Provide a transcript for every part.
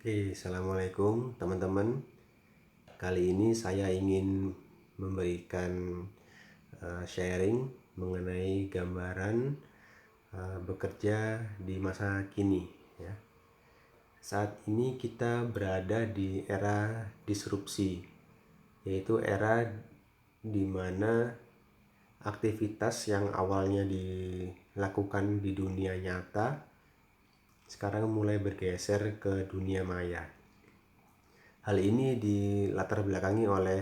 Oke, assalamualaikum teman-teman. Kali ini saya ingin memberikan sharing mengenai gambaran bekerja di masa kini. Ya. Saat ini kita berada di era disrupsi, yaitu era di mana aktivitas yang awalnya dilakukan di dunia nyata sekarang mulai bergeser ke dunia maya. Hal ini dilatar belakangi oleh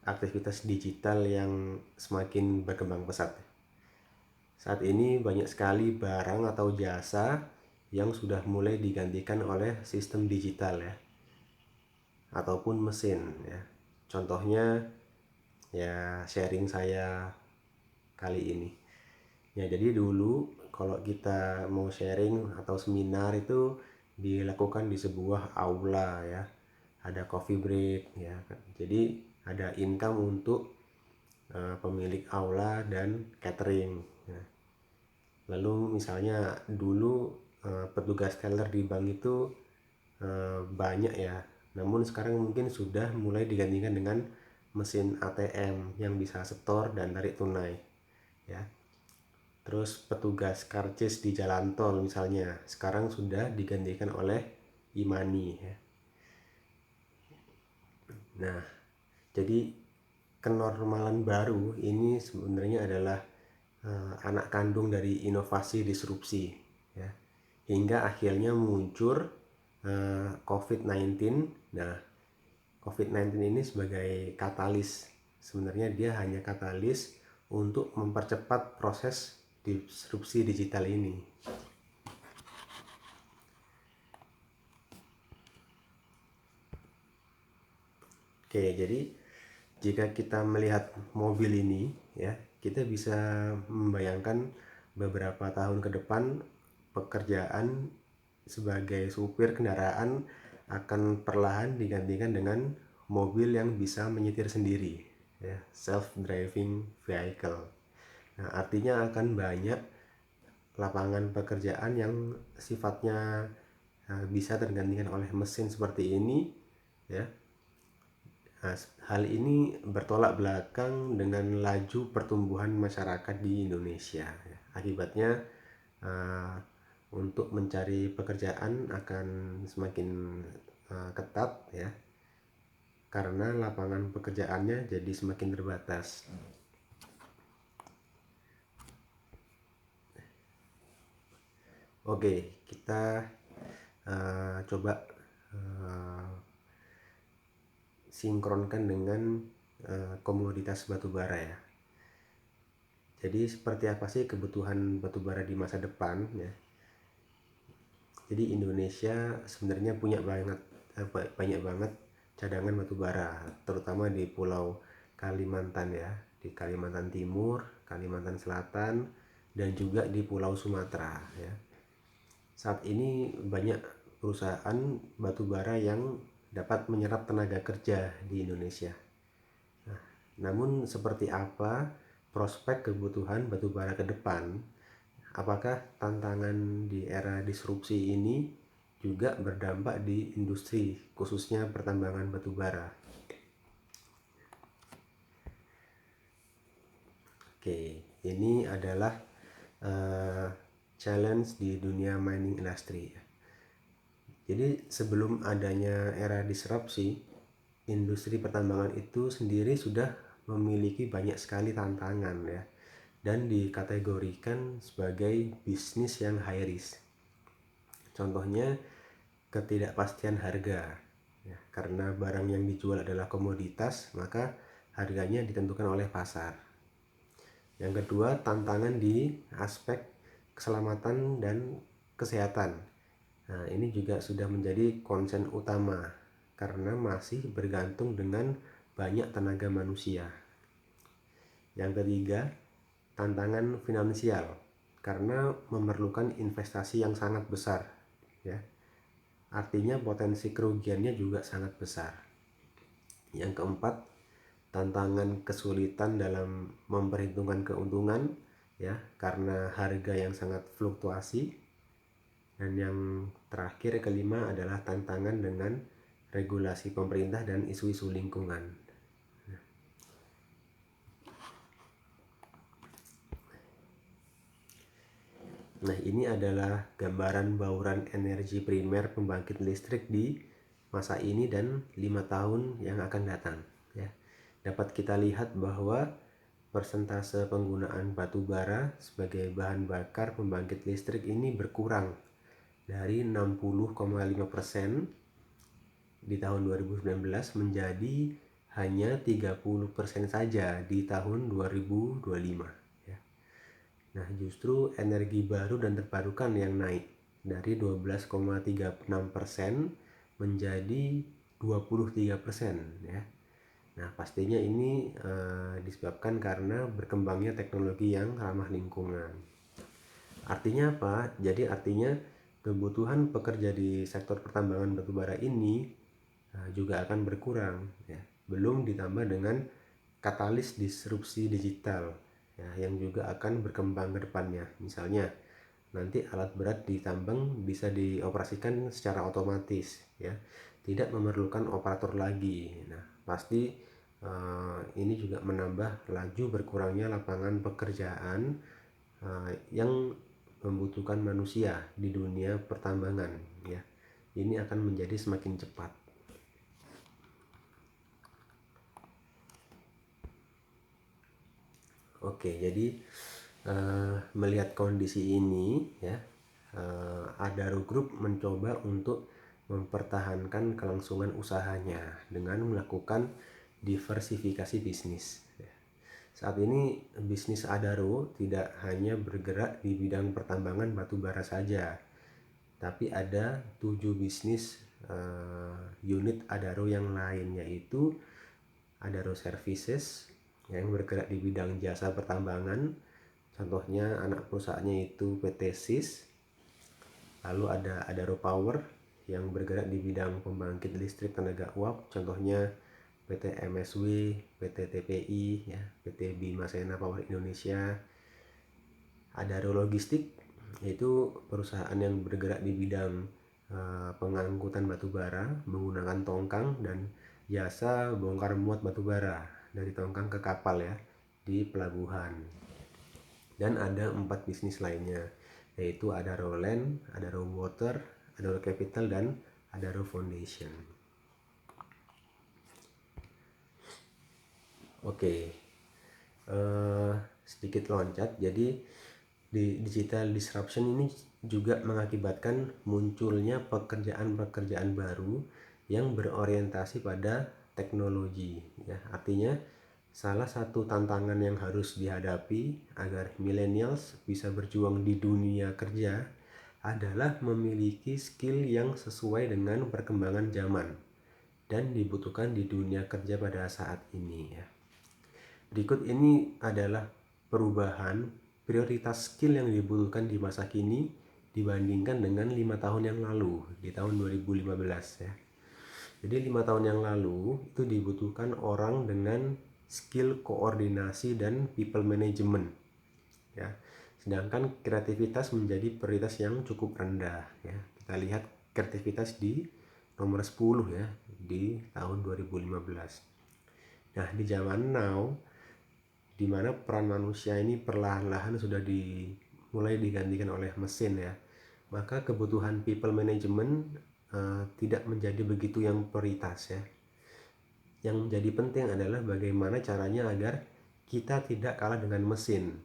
aktivitas digital yang semakin berkembang pesat. Saat ini banyak sekali barang atau jasa yang sudah mulai digantikan oleh sistem digital ya, ataupun mesin ya. Contohnya ya sharing saya kali ini. Ya, jadi dulu kalau kita mau sharing atau seminar itu dilakukan di sebuah aula ya. Ada coffee break ya kan. Jadi ada income untuk pemilik aula dan catering ya. Lalu misalnya dulu petugas teller di bank itu banyak ya. Namun sekarang mungkin sudah mulai digantikan dengan mesin ATM yang bisa setor dan tarik tunai ya. Terus petugas karcis di jalan tol misalnya sekarang sudah digantikan oleh e-money ya. Nah, jadi kenormalan baru ini sebenarnya adalah anak kandung dari inovasi disrupsi ya. Hingga akhirnya muncul COVID-19. Nah, COVID-19 ini sebagai katalis. Sebenarnya dia hanya katalis untuk mempercepat proses disrupsi digital ini. Oke, jadi jika kita melihat mobil ini ya, kita bisa membayangkan beberapa tahun ke depan pekerjaan sebagai supir kendaraan akan perlahan digantikan dengan mobil yang bisa menyetir sendiri ya, self driving vehicle. Nah, artinya akan banyak lapangan pekerjaan yang sifatnya bisa tergantikan oleh mesin seperti ini ya. Nah, hal ini bertolak belakang dengan laju pertumbuhan masyarakat di Indonesia. Akibatnya, untuk mencari pekerjaan akan semakin ketat ya, karena lapangan pekerjaannya jadi semakin terbatas. Oke, kita coba sinkronkan dengan komoditas batubara ya. Jadi seperti apa sih kebutuhan batubara di masa depan ya? Jadi Indonesia sebenarnya punya banyak banget cadangan batubara, terutama di Pulau Kalimantan ya, di Kalimantan Timur, Kalimantan Selatan, dan juga di Pulau Sumatera ya. Saat ini banyak perusahaan batubara yang dapat menyerap tenaga kerja di Indonesia. Nah, namun seperti apa prospek kebutuhan batubara ke depan? Apakah tantangan di era disrupsi ini juga berdampak di industri, khususnya pertambangan batubara? Oke, ini adalah challenge di dunia mining industry. Jadi sebelum adanya era disrupsi, industri pertambangan itu sendiri sudah memiliki banyak sekali tantangan ya, dan dikategorikan sebagai bisnis yang high risk. Contohnya ketidakpastian harga ya, karena barang yang dijual adalah komoditas, maka harganya ditentukan oleh pasar. Yang kedua, tantangan di aspek keselamatan dan kesehatan. Nah, ini juga sudah menjadi concern utama karena masih bergantung dengan banyak tenaga manusia. Yang ketiga, tantangan finansial karena memerlukan investasi yang sangat besar ya. Artinya potensi kerugiannya juga sangat besar. Yang keempat, tantangan kesulitan dalam memperhitungkan keuntungan ya, karena harga yang sangat fluktuasi. Dan yang terakhir kelima adalah tantangan dengan regulasi pemerintah dan isu-isu lingkungan. Nah, ini adalah gambaran bauran energi primer pembangkit listrik di masa ini dan 5 tahun yang akan datang, ya. Dapat kita lihat bahwa persentase penggunaan batu bara sebagai bahan bakar pembangkit listrik ini berkurang dari 60,5% di tahun 2019 menjadi hanya 30% saja di tahun 2025, ya. Nah, justru energi baru dan terbarukan yang naik dari 12,36% menjadi 23%, ya. Nah, pastinya ini disebabkan karena berkembangnya teknologi yang ramah lingkungan. Artinya apa? Jadi artinya kebutuhan pekerja di sektor pertambangan batubara ini juga akan berkurang, ya. Belum ditambah dengan katalis disrupsi digital, ya, yang juga akan berkembang ke depannya. Misalnya nanti alat berat di tambang bisa dioperasikan secara otomatis, ya, tidak memerlukan operator lagi. Nah, pasti ini juga menambah laju berkurangnya lapangan pekerjaan yang membutuhkan manusia di dunia pertambangan, ya. Ini akan menjadi semakin cepat. Oke, jadi melihat kondisi ini, ya, Adaro Group mencoba untuk mempertahankan kelangsungan usahanya dengan melakukan diversifikasi bisnis. Saat ini bisnis Adaro tidak hanya bergerak di bidang pertambangan batu bara saja, tapi ada 7 bisnis unit Adaro yang lain, yaitu Adaro Services yang bergerak di bidang jasa pertambangan. Contohnya anak perusahaannya itu PT SIS. Lalu ada Adaro Power yang bergerak di bidang pembangkit listrik tenaga uap. Contohnya PT MSW, PT TPI, ya, PT Bimasena Power Indonesia. Adaro Logistik, yaitu perusahaan yang bergerak di bidang pengangkutan batu bara menggunakan tongkang dan jasa bongkar muat batu bara dari tongkang ke kapal, ya, di pelabuhan. Dan ada 4 bisnis lainnya, yaitu Adaro Land, Adaro Water, Adaro Capital, dan Adaro Foundation. Oke, sedikit loncat. Jadi di digital disruption ini juga mengakibatkan munculnya pekerjaan-pekerjaan baru yang berorientasi pada teknologi, ya. Artinya salah satu tantangan yang harus dihadapi agar millennials bisa berjuang di dunia kerja adalah memiliki skill yang sesuai dengan perkembangan zaman dan dibutuhkan di dunia kerja pada saat ini, ya. Berikut ini adalah perubahan prioritas skill yang dibutuhkan di masa kini dibandingkan dengan 5 tahun yang lalu di tahun 2015, ya. Jadi 5 tahun yang lalu itu dibutuhkan orang dengan skill koordinasi dan people management, ya. Sedangkan kreativitas menjadi prioritas yang cukup rendah, ya. Kita lihat kreativitas di nomor 10, ya, di tahun 2015. Nah, di zaman now di mana peran manusia ini perlahan-lahan sudah mulai digantikan oleh mesin, ya, maka kebutuhan people management tidak menjadi begitu yang prioritas, ya. Yang menjadi penting adalah bagaimana caranya agar kita tidak kalah dengan mesin,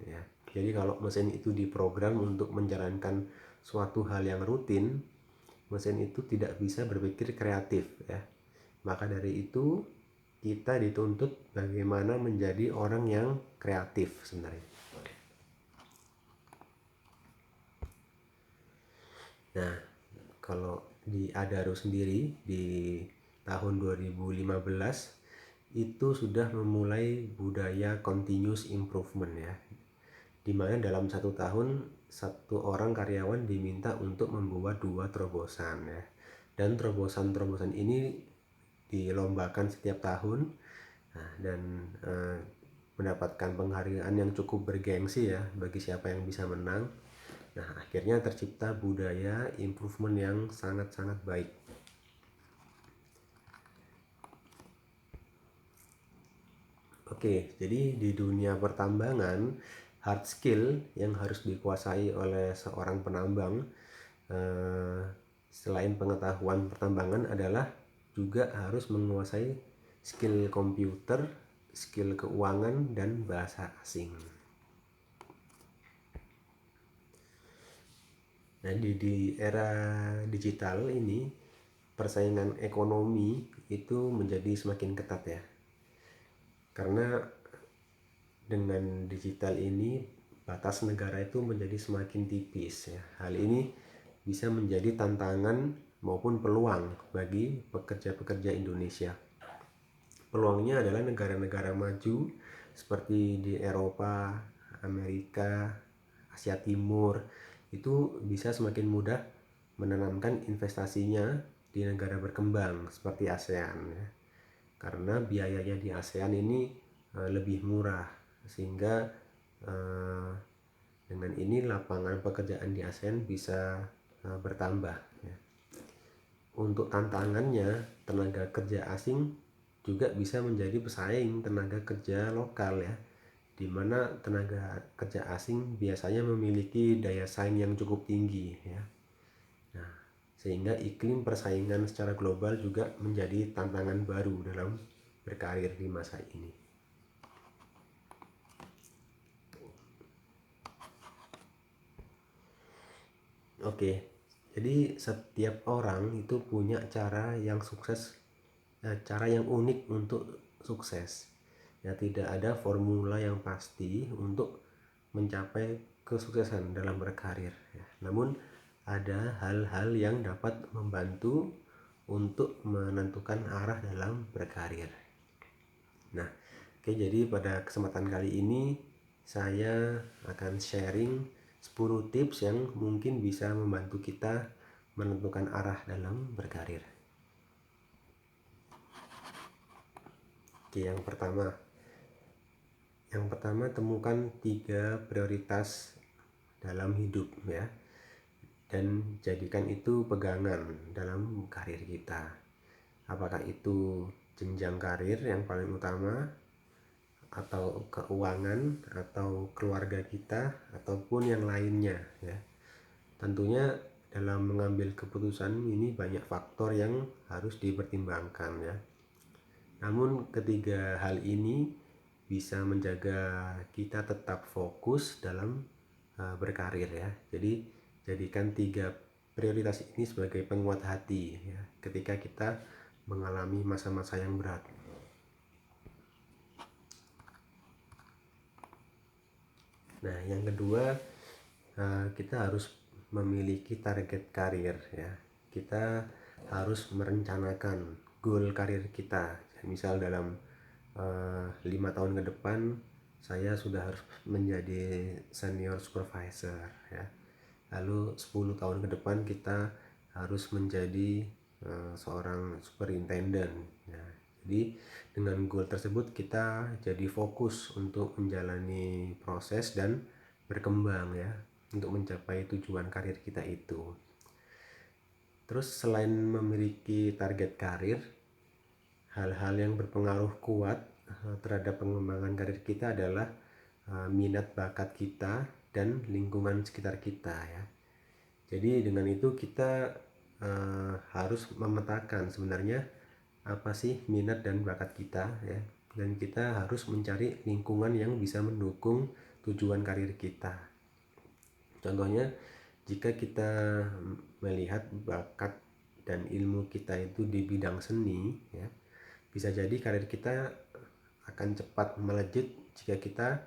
ya. Jadi kalau mesin itu diprogram untuk menjalankan suatu hal yang rutin, mesin itu tidak bisa berpikir kreatif, ya. Maka dari itu kita dituntut bagaimana menjadi orang yang kreatif sebenarnya. Nah, kalau di Adaro sendiri di tahun 2015 itu sudah memulai budaya continuous improvement, ya, dimana dalam 1 tahun 1 orang karyawan diminta untuk membuat 2 terobosan, ya. Dan terobosan-terobosan ini dilombakan setiap tahun, dan mendapatkan penghargaan yang cukup bergengsi, ya, bagi siapa yang bisa menang. Nah, akhirnya tercipta budaya improvement yang sangat-sangat baik. Oke, jadi di dunia pertambangan, hard skill yang harus dikuasai oleh seorang penambang selain pengetahuan pertambangan adalah juga harus menguasai skill komputer, skill keuangan, dan bahasa asing. Nah, di era digital ini, persaingan ekonomi itu menjadi semakin ketat ya. Karena dengan digital ini, batas negara itu menjadi semakin tipis ya. Hal ini bisa menjadi tantangan maupun peluang bagi pekerja-pekerja Indonesia. Peluangnya adalah negara-negara maju seperti di Eropa, Amerika, Asia Timur itu bisa semakin mudah menanamkan investasinya di negara berkembang seperti ASEAN ya. Karena biayanya di ASEAN ini lebih murah, sehingga dengan ini lapangan pekerjaan di ASEAN bisa bertambah ya. Untuk tantangannya, tenaga kerja asing juga bisa menjadi pesaing tenaga kerja lokal ya, di mana tenaga kerja asing biasanya memiliki daya saing yang cukup tinggi ya. Nah, sehingga iklim persaingan secara global juga menjadi tantangan baru dalam berkarir di masa ini. Oke, jadi setiap orang itu punya cara yang sukses, cara yang unik untuk sukses. Ya, tidak ada formula yang pasti untuk mencapai kesuksesan dalam berkarir ya. Namun ada hal-hal yang dapat membantu untuk menentukan arah dalam berkarir. Nah, oke, jadi pada kesempatan kali ini saya akan sharing 10 tips yang mungkin bisa membantu kita menentukan arah dalam berkarir. Oke, yang pertama temukan 3 prioritas dalam hidup ya, dan jadikan itu pegangan dalam karir kita. Apakah itu jenjang karir yang paling utama, atau keuangan, atau keluarga kita, ataupun yang lainnya ya. Tentunya dalam mengambil keputusan ini banyak faktor yang harus dipertimbangkan ya. Namun ketiga hal ini bisa menjaga kita tetap fokus dalam berkarir ya. Jadi jadikan 3 prioritas ini sebagai penguat hati ya, ketika kita mengalami masa-masa yang berat. Nah, yang kedua, kita harus memiliki target karir ya. Kita harus merencanakan goal karir kita. Misal dalam 5 tahun ke depan saya sudah harus menjadi senior supervisor ya. Lalu 10 tahun ke depan kita harus menjadi seorang superintendent ya. Jadi dengan goal tersebut kita jadi fokus untuk menjalani proses dan berkembang ya, untuk mencapai tujuan karir kita itu. Terus selain memiliki target karir, hal-hal yang berpengaruh kuat terhadap pengembangan karir kita adalah minat bakat kita dan lingkungan sekitar kita ya. Jadi dengan itu kita harus memetakan sebenarnya apa sih minat dan bakat kita ya, dan kita harus mencari lingkungan yang bisa mendukung tujuan karir kita. Contohnya, jika kita melihat bakat dan ilmu kita itu di bidang seni ya, bisa jadi karir kita akan cepat melejit jika kita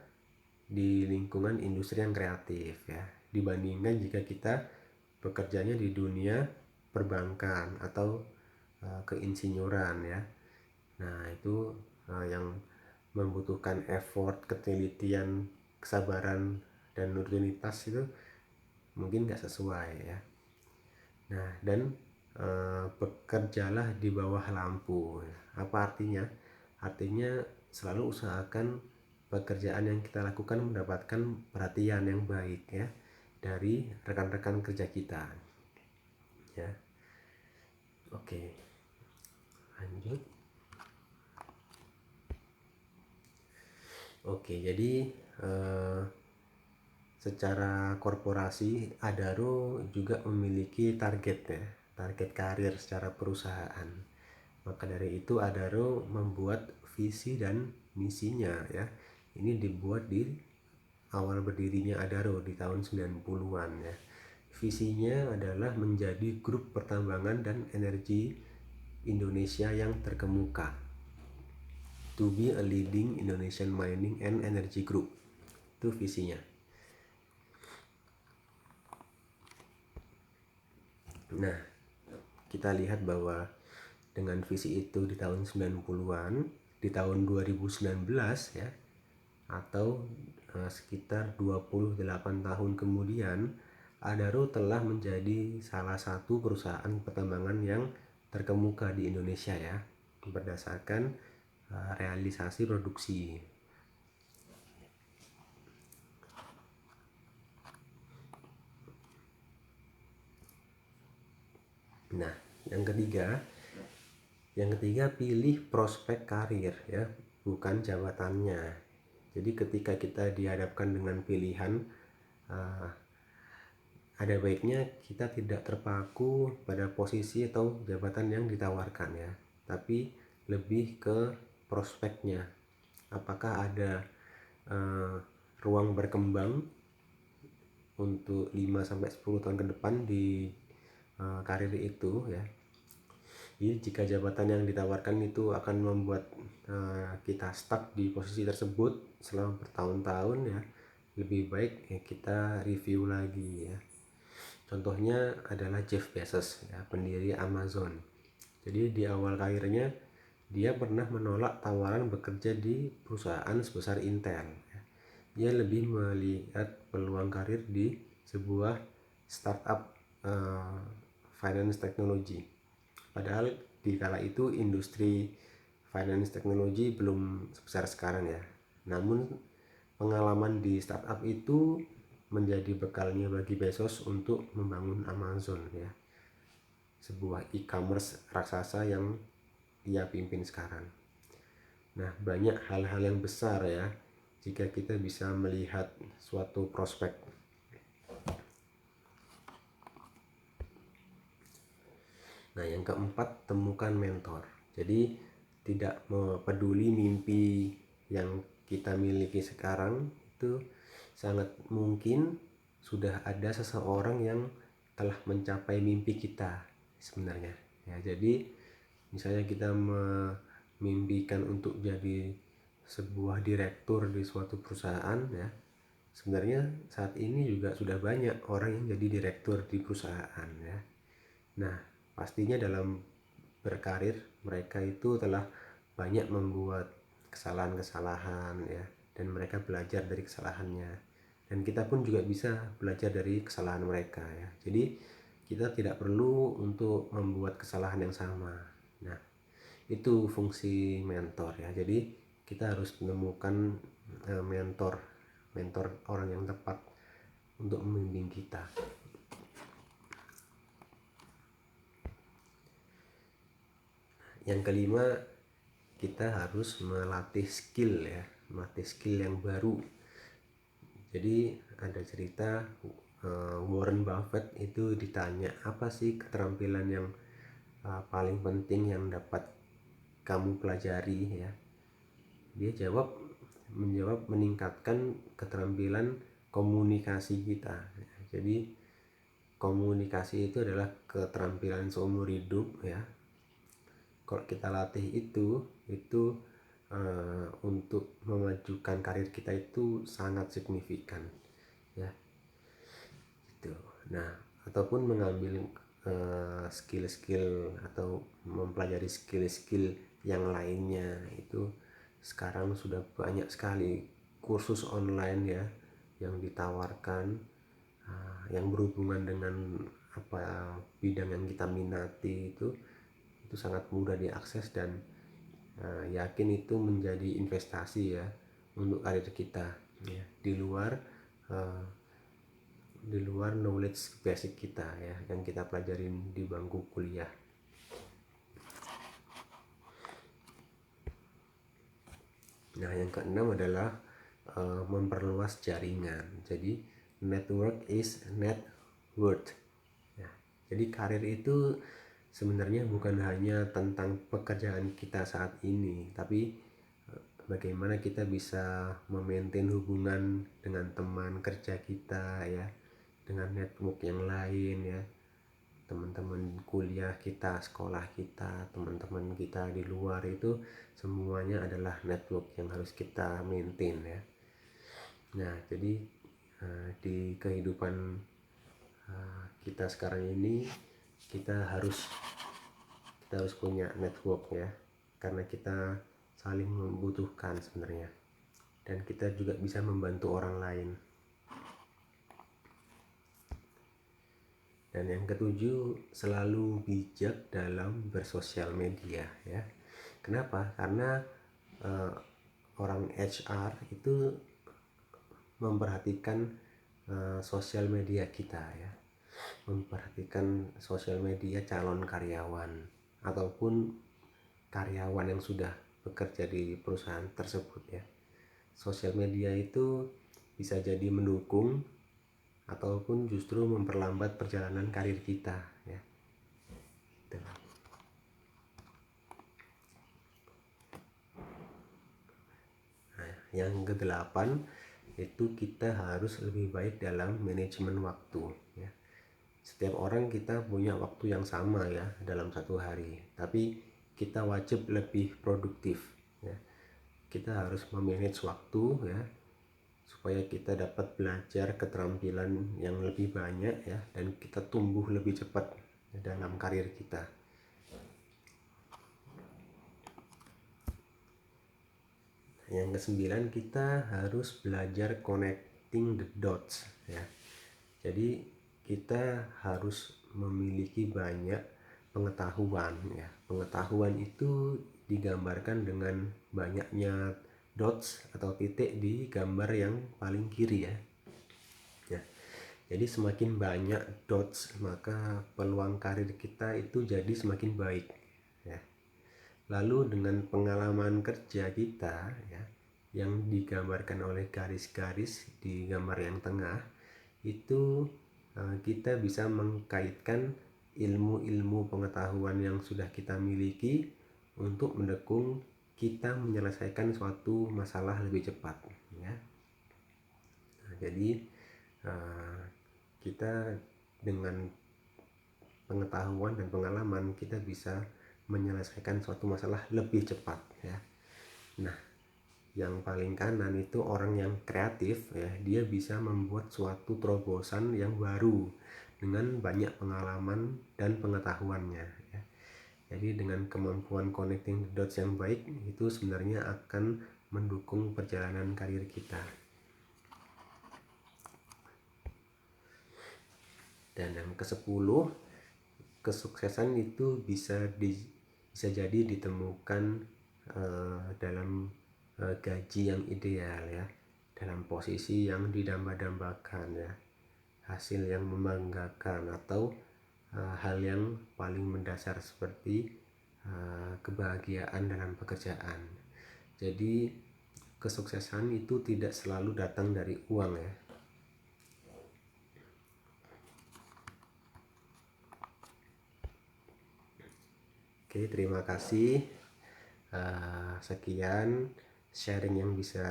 di lingkungan industri yang kreatif ya, dibandingkan jika kita bekerjanya di dunia perbankan atau keinsinyuran ya. Nah, itu yang membutuhkan effort, ketelitian, kesabaran, dan rutinitas itu mungkin nggak sesuai ya. Nah, dan bekerjalah di bawah lampu. Apa artinya? Artinya selalu usahakan pekerjaan yang kita lakukan mendapatkan perhatian yang baik ya, dari rekan-rekan kerja kita ya. Oke, lanjut. Oke, jadi secara korporasi Adaro juga memiliki target ya, target karir secara perusahaan. Maka dari itu Adaro membuat visi dan misinya ya. Ini dibuat di awal berdirinya Adaro di tahun 90-an ya. Visinya adalah menjadi grup pertambangan dan energi Indonesia yang terkemuka. To be a leading Indonesian mining and energy group. Itu visinya. Nah, kita lihat bahwa dengan visi itu di tahun 90-an, di tahun 2019 ya, atau sekitar 28 tahun kemudian, Adaro telah menjadi salah satu perusahaan pertambangan yang terkemuka di Indonesia ya, berdasarkan realisasi produksi. Nah, yang ketiga pilih prospek karir ya, bukan jabatannya. Jadi ketika kita dihadapkan dengan pilihan, ada baiknya kita tidak terpaku pada posisi atau jabatan yang ditawarkan ya, tapi lebih ke prospeknya. Apakah ada ruang berkembang untuk 5-10 tahun ke depan di karir itu ya. Jadi jika jabatan yang ditawarkan itu akan membuat kita stuck di posisi tersebut selama bertahun-tahun ya, lebih baik ya kita review lagi ya. Contohnya adalah Jeff Bezos ya, pendiri Amazon. Jadi di awal karirnya dia pernah menolak tawaran bekerja di perusahaan sebesar Intel ya. Dia lebih melihat peluang karir di sebuah startup finance technology. Padahal di kala itu industri finance technology belum sebesar sekarang ya. Namun pengalaman di startup itu menjadi bekalnya bagi Bezos untuk membangun Amazon ya, sebuah e-commerce raksasa yang dia pimpin sekarang. Nah, banyak hal-hal yang besar ya jika kita bisa melihat suatu prospek. Nah, yang keempat, temukan mentor. Jadi tidak peduli mimpi yang kita miliki sekarang, itu sangat mungkin sudah ada seseorang yang telah mencapai mimpi kita sebenarnya ya. Jadi misalnya kita memimpikan untuk jadi sebuah direktur di suatu perusahaan ya, sebenarnya saat ini juga sudah banyak orang yang jadi direktur di perusahaan ya. Nah, pastinya dalam berkarir mereka itu telah banyak membuat kesalahan-kesalahan ya, dan mereka belajar dari kesalahannya, dan kita pun juga bisa belajar dari kesalahan mereka ya. Jadi kita tidak perlu untuk membuat kesalahan yang sama. Nah, itu fungsi mentor ya. Jadi kita harus menemukan mentor orang yang tepat untuk membimbing kita. Yang kelima, kita harus melatih skill ya, melatih skill yang baru. Jadi ada cerita Warren Buffett itu ditanya, apa sih keterampilan yang paling penting yang dapat kamu pelajari ya. Dia menjawab meningkatkan keterampilan komunikasi kita. Jadi komunikasi itu adalah keterampilan seumur hidup ya. Kalau kita latih itu untuk memajukan karir kita itu sangat signifikan ya. Itu. Nah, ataupun mengambil skill-skill atau mempelajari skill-skill yang lainnya, itu sekarang sudah banyak sekali kursus online ya yang ditawarkan yang berhubungan dengan apa bidang yang kita minati. Itu sangat mudah diakses, dan yakin itu menjadi investasi ya untuk karir kita ya. Di luar di luar knowledge basic kita ya, yang kita pelajarin di bangku kuliah. Nah, yang keenam adalah memperluas jaringan. Jadi network is net worth. Ya, jadi karir itu sebenarnya bukan hanya tentang pekerjaan kita saat ini, tapi bagaimana kita bisa memaintain hubungan dengan teman kerja kita ya, dengan network yang lain ya, teman-teman kuliah kita, sekolah kita, teman-teman kita di luar, itu semuanya adalah network yang harus kita maintain ya. Nah, jadi di kehidupan kita sekarang ini kita harus punya network ya, karena kita saling membutuhkan sebenarnya, dan kita juga bisa membantu orang lain. Dan yang ketujuh, selalu bijak dalam bersosial media ya. Kenapa? Karena orang HR itu memperhatikan sosial media kita ya, memperhatikan sosial media calon karyawan ataupun karyawan yang sudah bekerja di perusahaan tersebut ya. Sosial media itu bisa jadi mendukung ataupun justru memperlambat perjalanan karir kita ya. Gitu. Nah, yang kedelapan itu kita harus lebih baik dalam manajemen waktu ya. Setiap orang kita punya waktu yang sama ya dalam satu hari, tapi kita wajib lebih produktif ya. Kita harus memanage waktu ya, supaya kita dapat belajar keterampilan yang lebih banyak ya, dan kita tumbuh lebih cepat dalam karir kita. Yang kesembilan, kita harus belajar connecting the dots ya. Jadi kita harus memiliki banyak pengetahuan ya. Pengetahuan itu digambarkan dengan banyaknya dots atau titik di gambar yang paling kiri ya. Ya. Jadi semakin banyak dots, maka peluang karir kita itu jadi semakin baik ya. Lalu dengan pengalaman kerja kita ya, yang digambarkan oleh garis-garis di gambar yang tengah, itu kita bisa mengkaitkan ilmu-ilmu pengetahuan yang sudah kita miliki untuk mendukung kita menyelesaikan suatu masalah lebih cepat ya. Nah, jadi kita dengan pengetahuan dan pengalaman kita bisa menyelesaikan suatu masalah lebih cepat ya. Nah, yang paling kanan itu orang yang kreatif ya, dia bisa membuat suatu terobosan yang baru dengan banyak pengalaman dan pengetahuannya ya. Jadi dengan kemampuan connecting the dots yang baik, itu sebenarnya akan mendukung perjalanan karir kita. Dan yang ke-10, kesuksesan itu bisa jadi ditemukan dalam gaji yang ideal ya, dalam posisi yang didamba-dambakan ya, hasil yang membanggakan, atau hal yang paling mendasar seperti kebahagiaan dalam pekerjaan. Jadi kesuksesan itu tidak selalu datang dari uang ya. Oke, terima kasih. Sekian sharing yang bisa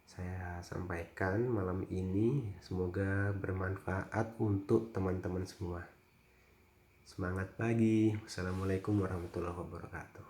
saya sampaikan malam ini. Semoga bermanfaat untuk teman-teman semua. Semangat pagi. Wassalamualaikum warahmatullahi wabarakatuh.